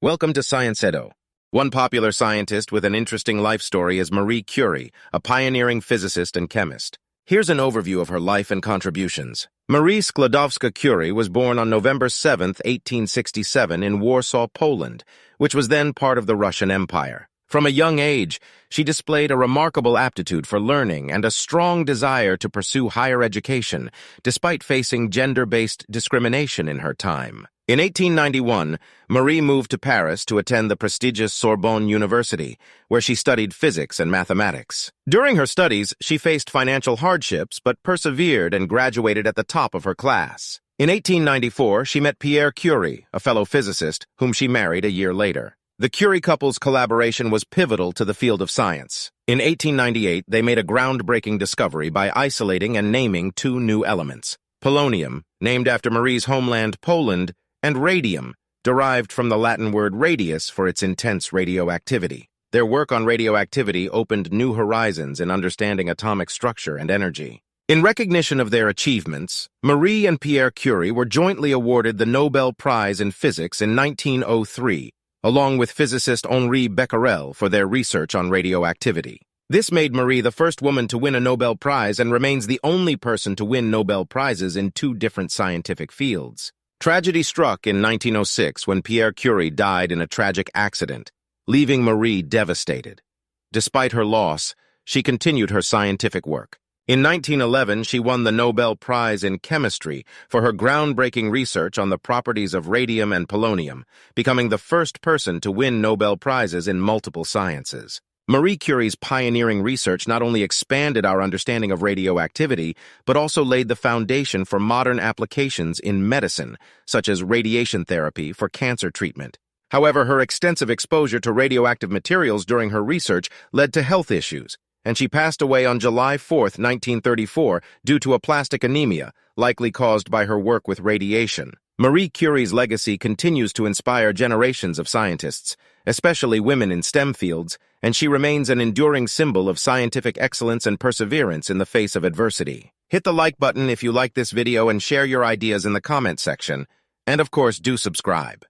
Welcome to Science Edo. One popular scientist with an interesting life story is Marie Curie, a pioneering physicist and chemist. Here's an overview of her life and contributions. Marie Skłodowska-Curie was born on November 7, 1867 in Warsaw, Poland, which was then part of the Russian Empire. From a young age, she displayed a remarkable aptitude for learning and a strong desire to pursue higher education, despite facing gender-based discrimination in her time. In 1891, Marie moved to Paris to attend the prestigious Sorbonne University, where she studied physics and mathematics. During her studies, she faced financial hardships but persevered and graduated at the top of her class. In 1894, she met Pierre Curie, a fellow physicist, whom she married a year later. The Curie couple's collaboration was pivotal to the field of science. In 1898, they made a groundbreaking discovery by isolating and naming two new elements: polonium, named after Marie's homeland Poland, and radium, derived from the Latin word radius for its intense radioactivity. Their work on radioactivity opened new horizons in understanding atomic structure and energy. In recognition of their achievements, Marie and Pierre Curie were jointly awarded the Nobel Prize in Physics in 1903, along with physicist Henri Becquerel for their research on radioactivity. This made Marie the first woman to win a Nobel Prize and remains the only person to win Nobel Prizes in two different scientific fields. Tragedy struck in 1906 when Pierre Curie died in a tragic accident, leaving Marie devastated. Despite her loss, she continued her scientific work. In 1911, she won the Nobel Prize in Chemistry for her groundbreaking research on the properties of radium and polonium, becoming the first person to win Nobel Prizes in multiple sciences. Marie Curie's pioneering research not only expanded our understanding of radioactivity, but also laid the foundation for modern applications in medicine, such as radiation therapy for cancer treatment. However, her extensive exposure to radioactive materials during her research led to health issues, and she passed away on July 4, 1934, due to aplastic anemia, likely caused by her work with radiation. Marie Curie's legacy continues to inspire generations of scientists, especially women in STEM fields, and she remains an enduring symbol of scientific excellence and perseverance in the face of adversity. Hit the like button if you like this video and share your ideas in the comment section. And of course, do subscribe.